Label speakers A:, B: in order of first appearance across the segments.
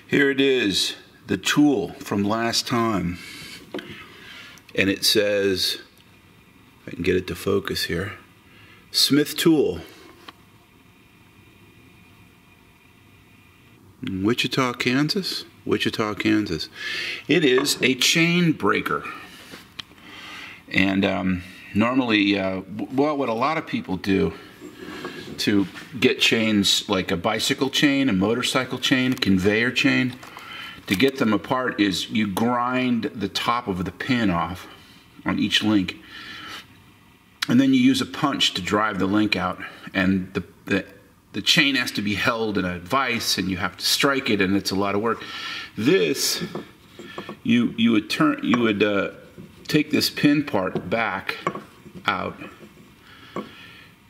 A: Here it is, the tool from last time. And it says, if I can get it to focus here, Smith tool. Wichita, Kansas? Wichita, Kansas. It is a chain breaker. And normally, well, what a lot of people do to get chains like a bicycle chain, a motorcycle chain, a conveyor chain, to get them apart is you grind the top of the pin off on each link. And then you use a punch to drive the link out. And the chain has to be held in a vise, and you have to strike it, and it's a lot of work. This, you would take this pin part back out,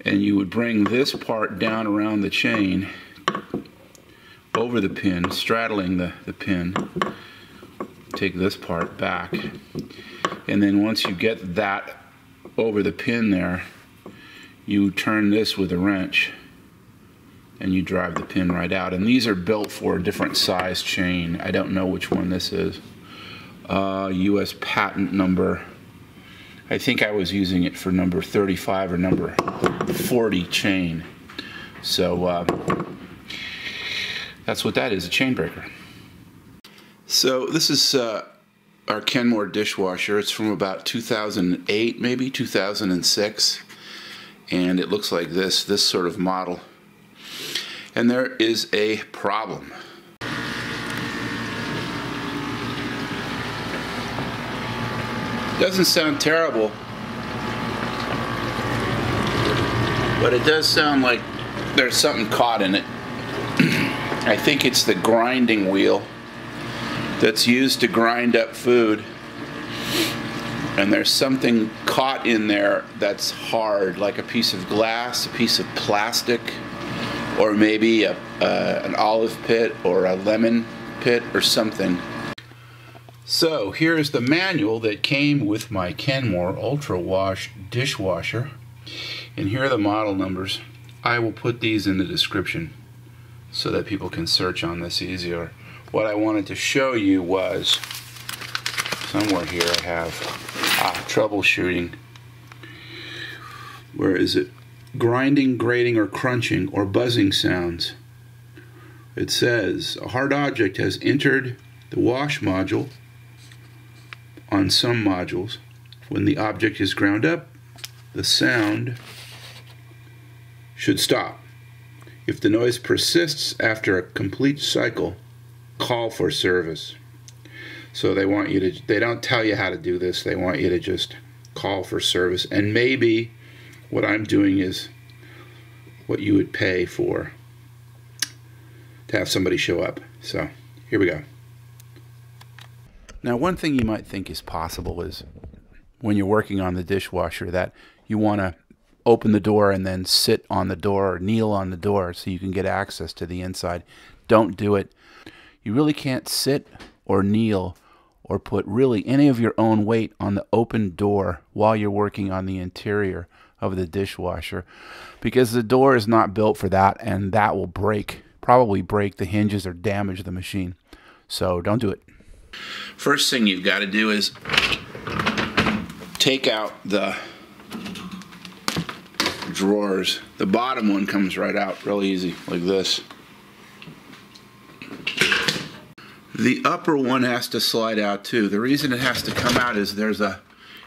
A: and you would bring this part down around the chain, over the pin, straddling the pin. Take this part back, and then once you get that over the pin there, you turn this with a wrench, and you drive the pin right out. And these are built for a different size chain. I don't know which one this is. US patent number, I think I was using it for number 35 or number 40 chain. So that's what that is, a chain breaker. So this is our Kenmore dishwasher. It's from about 2008, maybe 2006. And it looks like this sort of model. And there is a problem. Doesn't sound terrible, but it does sound like there's something caught in it. I think it's the grinding wheel that's used to grind up food, and there's something caught in there that's hard, like a piece of glass, a piece of plastic, or maybe an olive pit or a lemon pit or something. So here's the manual that came with my Kenmore Ultra Wash dishwasher, and here are the model numbers. I will put these in the description so that people can search on this easier. What I wanted to show you was, somewhere here I have troubleshooting. Where is it? Grinding, grating, or crunching, or buzzing sounds. It says, a hard object has entered the wash module on some modules. When the object is ground up, the sound should stop. If the noise persists after a complete cycle, call for service. So they want you to, they don't tell you how to do this, they want you to just call for service. And maybe what I'm doing is what you would pay for to have somebody show up. So here we go. Now, one thing you might think is possible is when you're working on the dishwasher that you want to open the door and then sit on the door or kneel on the door so you can get access to the inside. Don't do it. You really can't sit or kneel or put really any of your own weight on the open door while you're working on the interior of the dishwasher, because the door is not built for that, and that will probably break the hinges or damage the machine. So don't do it. First thing you've got to do is take out the drawers. The bottom one comes right out real easy, like this. The upper one has to slide out too. The reason it has to come out is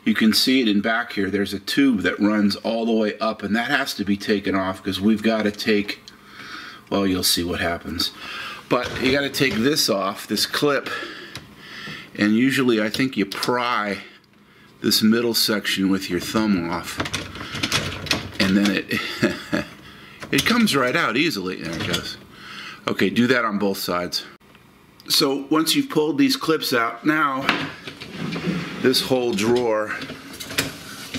A: you can see it in back here, there's a tube that runs all the way up, and that has to be taken off because we've got to take, well, you'll see what happens. But you got to take this off, this clip, and usually I think you pry this middle section with your thumb off, and then it comes right out easily. There it goes. Okay, do that on both sides. So once you've pulled these clips out, now this whole drawer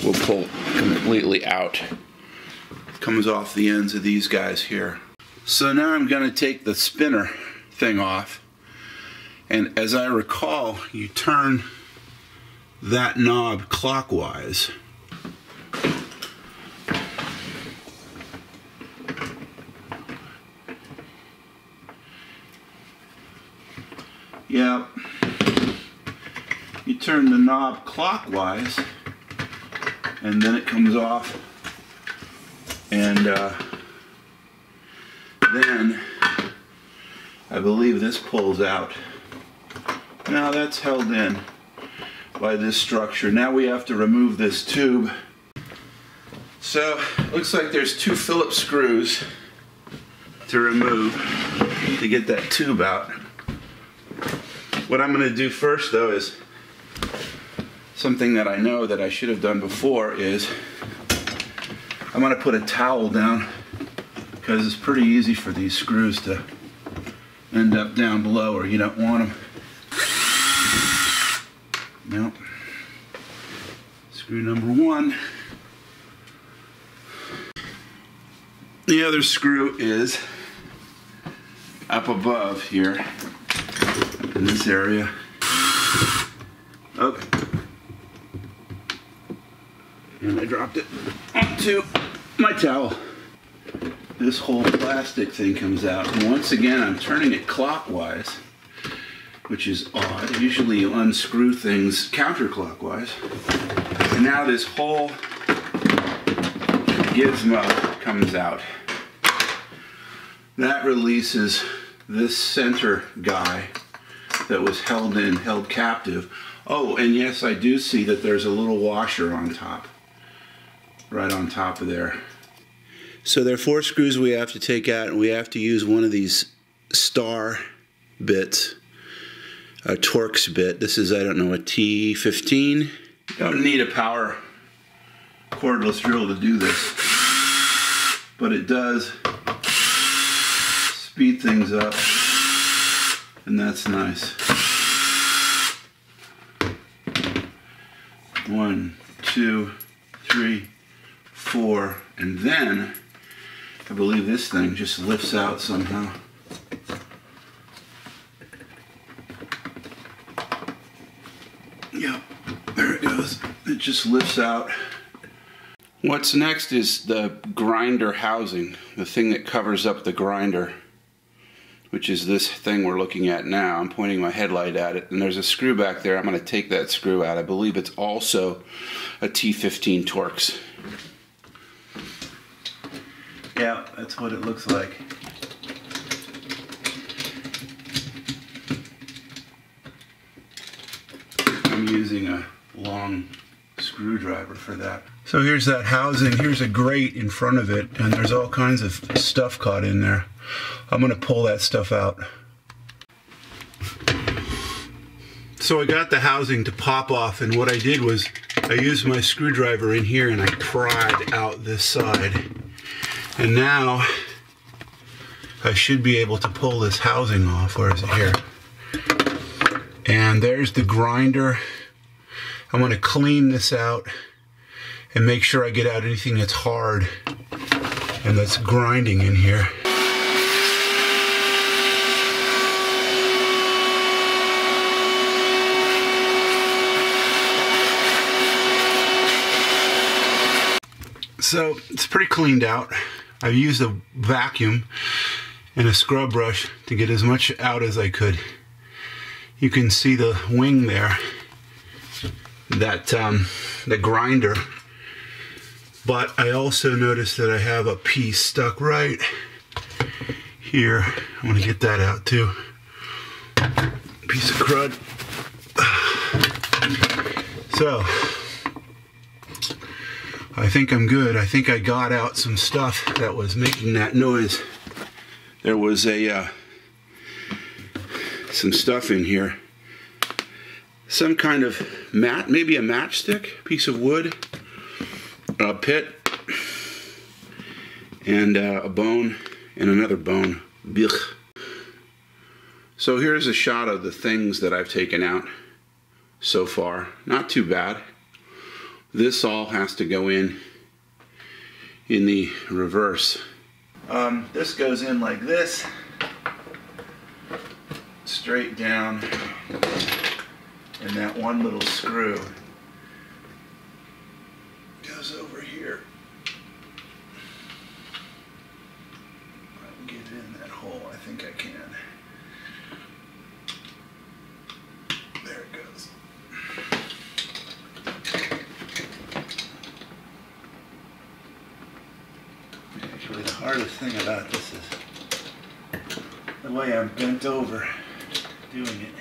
A: will pull completely out. It comes off the ends of these guys here. So now I'm going to take the spinner thing off, and as I recall, you turn that knob clockwise. Yeah, you turn the knob clockwise and then it comes off, and then I believe this pulls out. Now that's held in by this structure. Now we have to remove this tube. So looks like there's 2 Phillips screws to remove to get that tube out. What I'm going to do first though is something that I know that I should have done before is I'm going to put a towel down, because it's pretty easy for these screws to end up down below, or you don't want them. Nope. Screw number 1. The other screw is up above here in this area. Okay. And I dropped it onto my towel. This whole plastic thing comes out. And once again, I'm turning it clockwise, which is odd. Usually you unscrew things counterclockwise. And now this whole gizmo comes out. That releases this center guy that was held captive. Oh, and yes, I do see that there's a little washer on top, right on top of there. So there are 4 screws we have to take out, and we have to use one of these star bits, a Torx bit. This is, I don't know, a T15. You don't need a power cordless drill to do this, but it does speed things up, and that's nice. 1, 2, 3, 4, and then I believe this thing just lifts out somehow. Yep, there it goes. It just lifts out. What's next is the grinder housing, the thing that covers up the grinder, which is this thing we're looking at now. I'm pointing my headlight at it, and there's a screw back there. I'm going to take that screw out. I believe it's also a T15 Torx. Yeah, that's what it looks like. I'm using a long screwdriver for that. So here's that housing. Here's a grate in front of it, and there's all kinds of stuff caught in there. I'm going to pull that stuff out. So I got the housing to pop off, and what I did was I used my screwdriver in here and I pried out this side. And now I should be able to pull this housing off. Where is it? Here. And there's the grinder. I'm going to clean this out and make sure I get out anything that's hard and that's grinding in here. So it's pretty cleaned out. I've used a vacuum and a scrub brush to get as much out as I could. You can see the wing there, that the grinder. But I also noticed that I have a piece stuck right here. I want to get that out too. Piece of crud. So I think I'm good. I think I got out some stuff that was making that noise. There was some stuff in here. Some kind of mat, maybe a matchstick, piece of wood, a pit, and a bone, and another bone. Blech. So here's a shot of the things that I've taken out so far. Not too bad. This all has to go in the reverse. This goes in like this, straight down, and that one little screw goes over here. I can get in that hole. I think I can. hardest thing about this is the way I'm bent over doing it.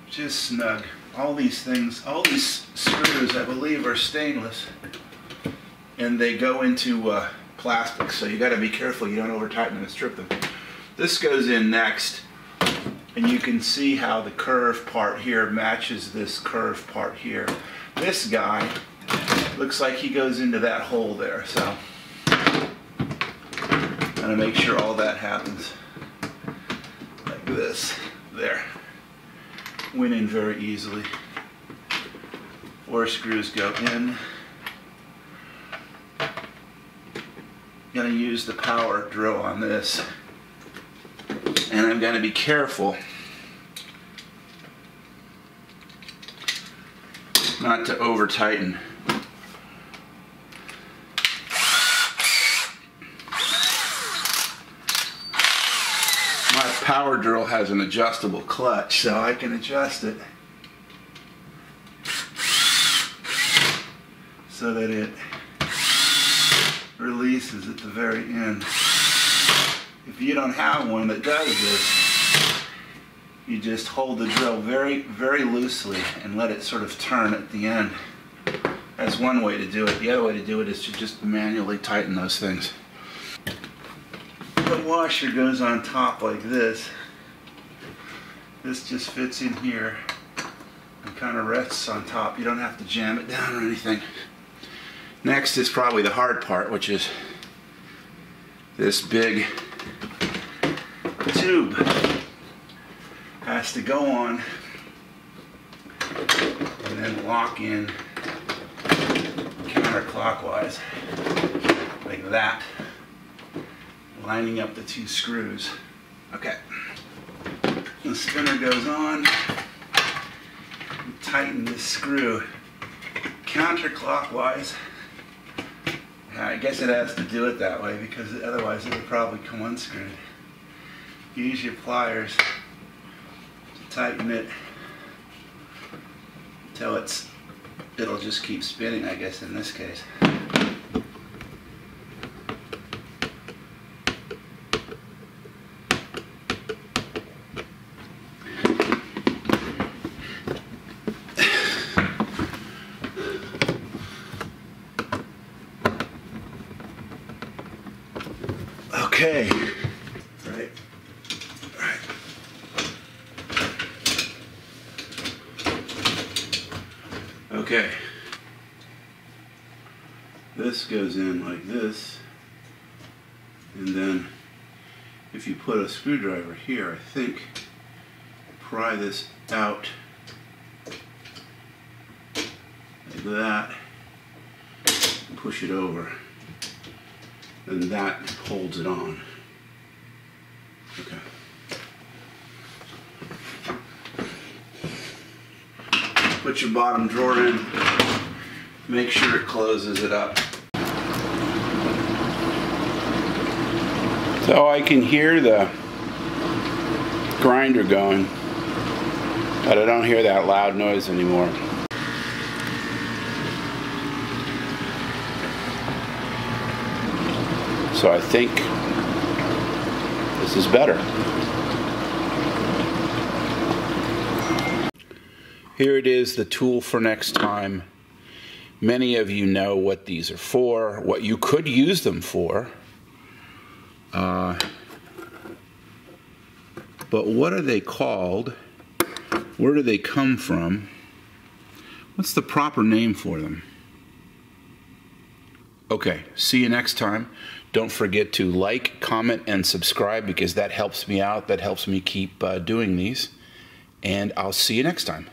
A: Just snug. All these things, all these screws I believe are stainless, and they go into plastic, so you got to be careful you don't over tighten them and strip them. This goes in next, and you can see how the curved part here matches this curved part here. This guy looks like he goes into that hole there, so I'm going to make sure all that happens like this. There. Went in very easily. 4 screws go in. Going to use the power drill on this, and I'm going to be careful not to over tighten. My power drill has an adjustable clutch, so I can adjust it so that it releases at the very end. If you don't have one that does this, you just hold the drill very, very loosely and let it sort of turn at the end. That's one way to do it. The other way to do it is to just manually tighten those things. The washer goes on top like this. This just fits in here and kind of rests on top. You don't have to jam it down or anything. Next is probably the hard part, which is this big tube. Has to go on and then lock in counterclockwise like that, lining up the 2 screws. Okay. The spinner goes on. Tighten this screw counterclockwise. I guess it has to do it that way because otherwise it would probably come unscrewed. Use your pliers to tighten it until it'll just keep spinning, I guess, in this case. Okay. Right. Right. Okay. This goes in like this, and then if you put a screwdriver here, I think, pry this out like that, and push it over. And that holds it on. Okay. Put your bottom drawer in. Make sure it closes it up. So I can hear the grinder going, but I don't hear that loud noise anymore. So I think this is better. Here it is, the tool for next time. Many of you know what these are for, what you could use them for. But what are they called? Where do they come from? What's the proper name for them? Okay, see you next time. Don't forget to like, comment, and subscribe because that helps me out. That helps me keep doing these. And I'll see you next time.